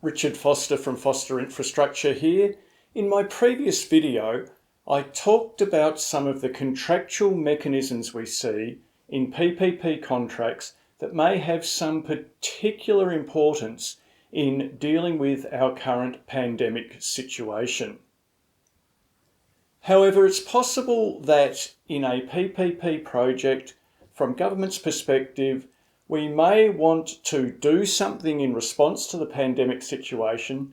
Richard Foster from Foster Infrastructure here. In my previous video, I talked about some of the contractual mechanisms we see in PPP contracts that may have some particular importance in dealing with our current pandemic situation. However, it's possible that in a PPP project, from government's perspective, we may want to do something in response to the pandemic situation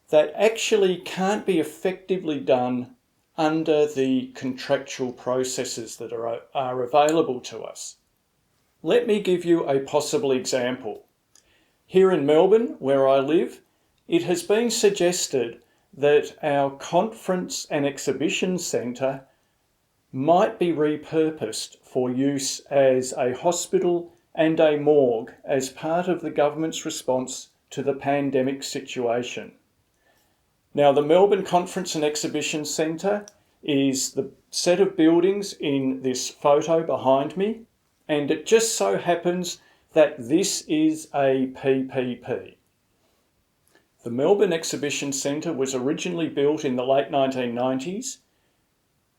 that actually can't be effectively done under the contractual processes that are available to us. Let me give you a possible example. Here in Melbourne, where I live, it has been suggested that our conference and exhibition centre might be repurposed for use as a hospital and a morgue as part of the government's response to the pandemic situation. Now, the Melbourne Conference and Exhibition Centre is the set of buildings in this photo behind me, and it just so happens that this is a PPP. The Melbourne Exhibition Centre was originally built in the late 1990s.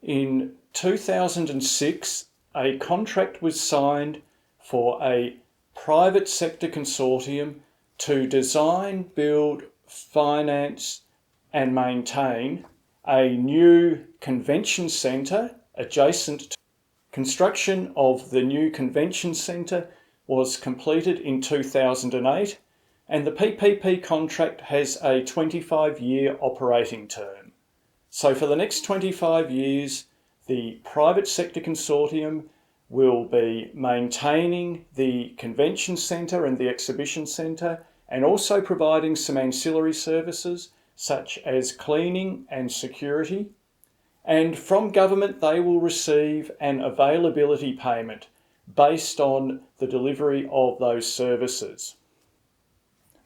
In 2006, a contract was signed for a private sector consortium to design, build, finance and maintain a new convention centre adjacent to construction of the new convention centre was completed in 2008, and the PPP contract has a 25-year operating term. So for the next 25 years, the private sector consortium will be maintaining the convention centre and the exhibition centre, and also providing some ancillary services such as cleaning and security. And from government, they will receive an availability payment based on the delivery of those services.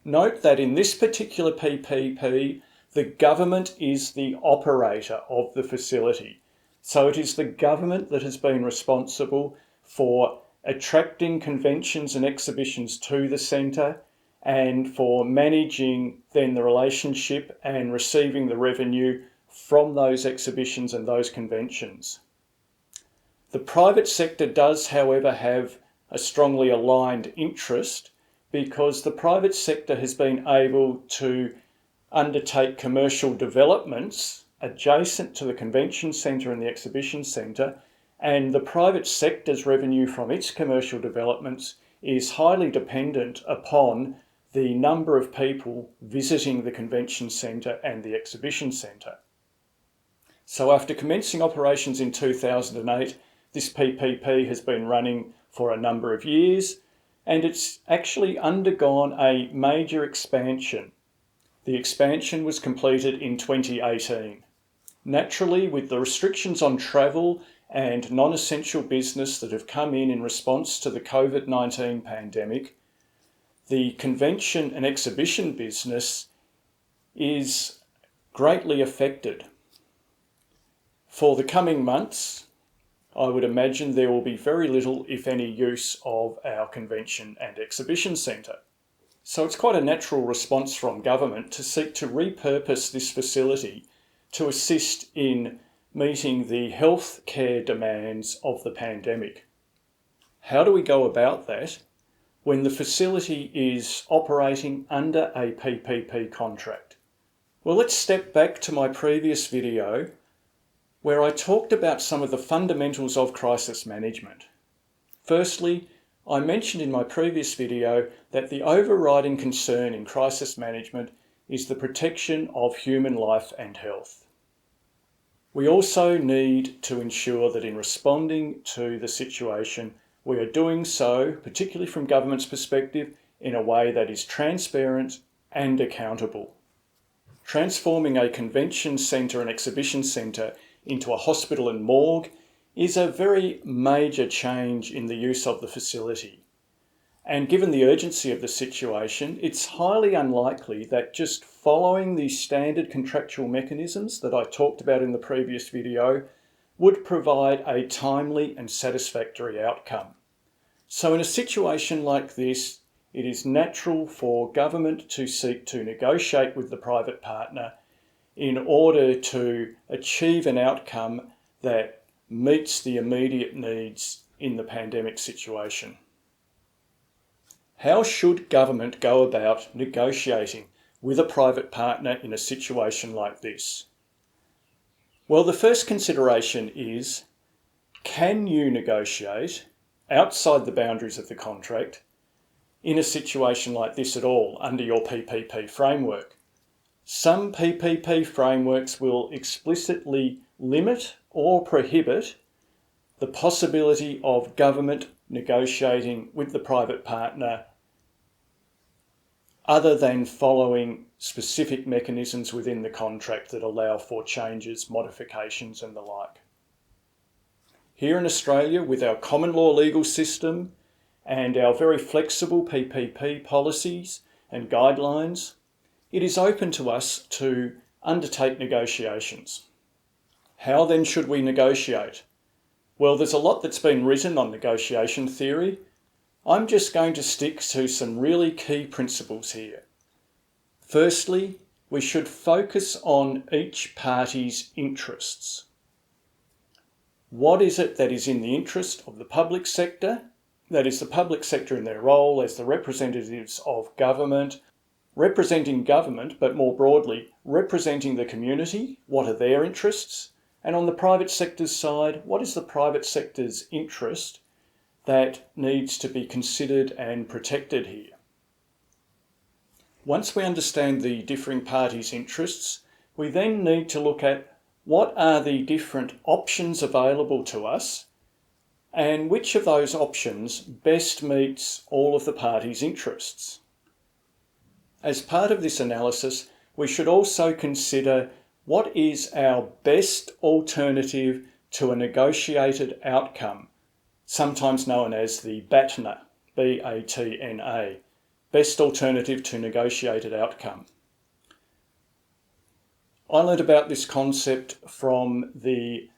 Note that in this particular PPP, the government is the operator of the facility. So it is the government that has been responsible for attracting conventions and exhibitions to the centre and for managing then the relationship and receiving the revenue from those exhibitions and those conventions. The private sector does, however, have a strongly aligned interest because the private sector has been able to undertake commercial developments adjacent to the convention centre and the exhibition centre, and the private sector's revenue from its commercial developments is highly dependent upon the number of people visiting the convention centre and the exhibition centre. So after commencing operations in 2008, this PPP has been running for a number of years, and it's actually undergone a major expansion. The expansion was completed in 2018. Naturally, with the restrictions on travel and non-essential business that have come in response to the COVID-19 pandemic, the convention and exhibition business is greatly affected. For the coming months, I would imagine there will be very little, if any, use of our convention and exhibition centre. So it's quite a natural response from government to seek to repurpose this facility to assist in meeting the health care demands of the pandemic. How do we go about that when the facility is operating under a PPP contract? Well, let's step back to my previous video where I talked about some of the fundamentals of crisis management. Firstly, I mentioned in my previous video that the overriding concern in crisis management is the protection of human life and health. We also need to ensure that in responding to the situation, we are doing so, particularly from government's perspective, in a way that is transparent and accountable. Transforming a convention centre and exhibition centre into a hospital and morgue is a very major change in the use of the facility. And given the urgency of the situation, it's highly unlikely that just following the standard contractual mechanisms that I talked about in the previous video would provide a timely and satisfactory outcome. So in a situation like this, it is natural for government to seek to negotiate with the private partner in order to achieve an outcome that meets the immediate needs in the pandemic situation. How should government go about negotiating with a private partner in a situation like this? Well, the first consideration is, can you negotiate outside the boundaries of the contract in a situation like this at all under your PPP framework? Some PPP frameworks will explicitly limit or prohibit the possibility of government negotiating with the private partner other than following specific mechanisms within the contract that allow for changes, modifications and the like. Here in Australia, with our common law legal system and our very flexible PPP policies and guidelines, it is open to us to undertake negotiations. How then should we negotiate? Well, there's a lot that's been written on negotiation theory. I'm just going to stick to some really key principles here. Firstly, we should focus on each party's interests. What is it that is in the interest of the public sector? That is, the public sector in their role as the representatives of government, representing government, but more broadly, representing the community. What are their interests? And on the private sector's side, what is the private sector's interest that needs to be considered and protected here? Once we understand the differing parties' interests, we then need to look at what are the different options available to us and which of those options best meets all of the parties' interests. As part of this analysis, we should also consider what is our best alternative to a negotiated outcome, sometimes known as the BATNA, B-A-T-N-A, best alternative to negotiated outcome. I learned about this concept from the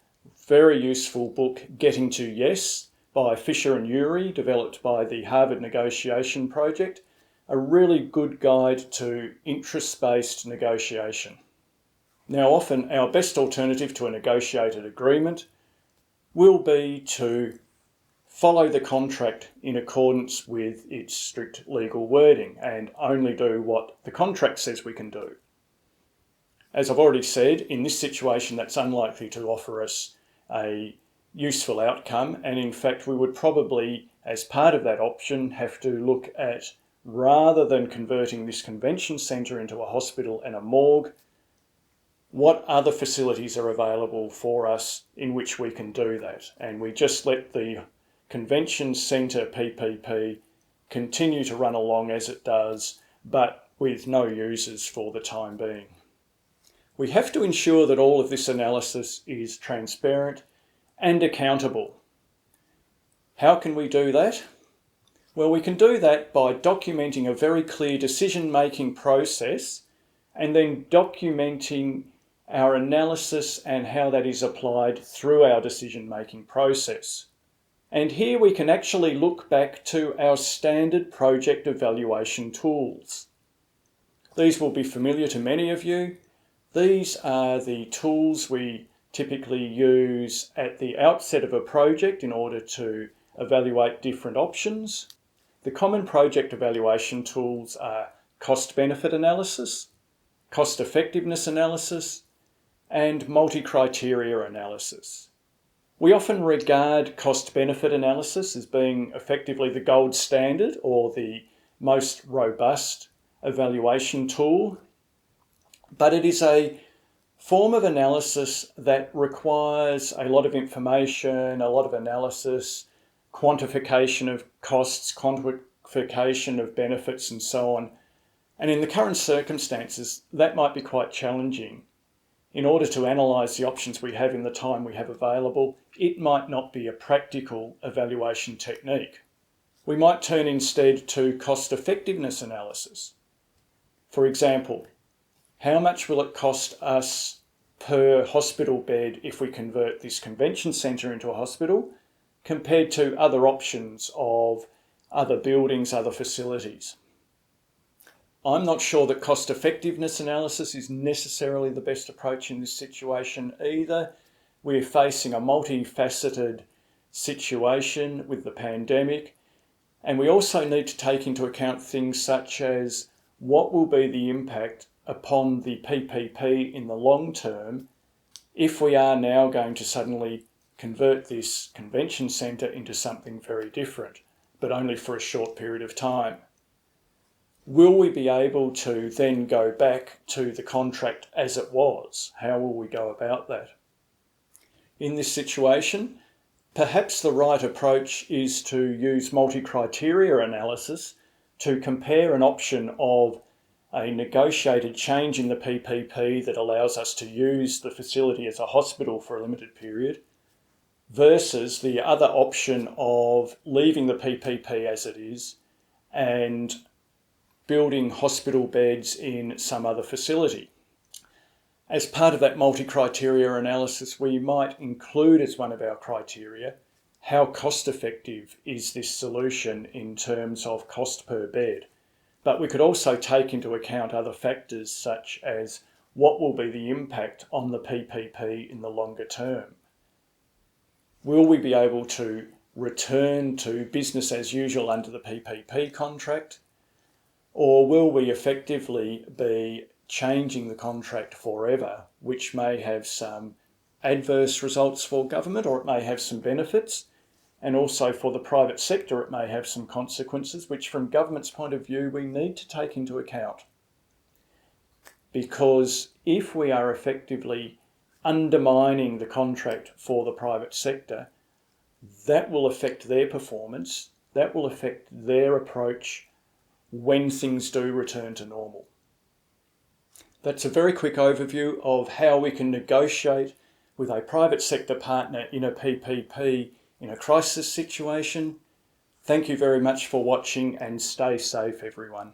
very useful book Getting to Yes by Fisher and Urey, developed by the Harvard Negotiation Project, a really good guide to interest-based negotiation. Now, often our best alternative to a negotiated agreement will be to follow the contract in accordance with its strict legal wording and only do what the contract says we can do. As I've already said, in this situation that's unlikely to offer us a useful outcome, and in fact we would probably, as part of that option, have to look at, rather than converting this convention centre into a hospital and a morgue, what other facilities are available for us in which we can do that. And we just let the convention centre PPP continue to run along as it does, but with no users for the time being. We have to ensure that all of this analysis is transparent and accountable. How can we do that? Well, we can do that by documenting a very clear decision-making process and then documenting our analysis and how that is applied through our decision-making process. And here we can actually look back to our standard project evaluation tools. These will be familiar to many of you. These are the tools we typically use at the outset of a project in order to evaluate different options. The common project evaluation tools are cost-benefit analysis, cost-effectiveness analysis, and multi-criteria analysis. We often regard cost-benefit analysis as being effectively the gold standard or the most robust evaluation tool, but it is a form of analysis that requires a lot of information, a lot of analysis, quantification of costs, quantification of benefits and so on. And in the current circumstances, that might be quite challenging. In order to analyse the options we have in the time we have available, it might not be a practical evaluation technique. We might turn instead to cost-effectiveness analysis. For example, how much will it cost us per hospital bed if we convert this convention centre into a hospital, compared to other options of other buildings, other facilities. I'm not sure that cost effectiveness analysis is necessarily the best approach in this situation either. We're facing a multifaceted situation with the pandemic, and we also need to take into account things such as what will be the impact upon the PPP in the long term if we are now going to suddenly convert this convention centre into something very different, but only for a short period of time. Will we be able to then go back to the contract as it was? How will we go about that? In this situation, perhaps the right approach is to use multi-criteria analysis to compare an option of a negotiated change in the PPP that allows us to use the facility as a hospital for a limited period versus the other option of leaving the PPP as it is and building hospital beds in some other facility. As part of that multi-criteria analysis, we might include as one of our criteria how cost effective is this solution in terms of cost per bed. But we could also take into account other factors such as what will be the impact on the PPP in the longer term. Will we be able to return to business as usual under the PPP contract? Or will we effectively be changing the contract forever, which may have some adverse results for government, or it may have some benefits, and also for the private sector it may have some consequences, which from government's point of view we need to take into account. Because if we are effectively undermining the contract for the private sector, that will affect their performance, that will affect their approach when things do return to normal. That's a very quick overview of how we can negotiate with a private sector partner in a PPP in a crisis situation. Thank you very much for watching and stay safe, everyone.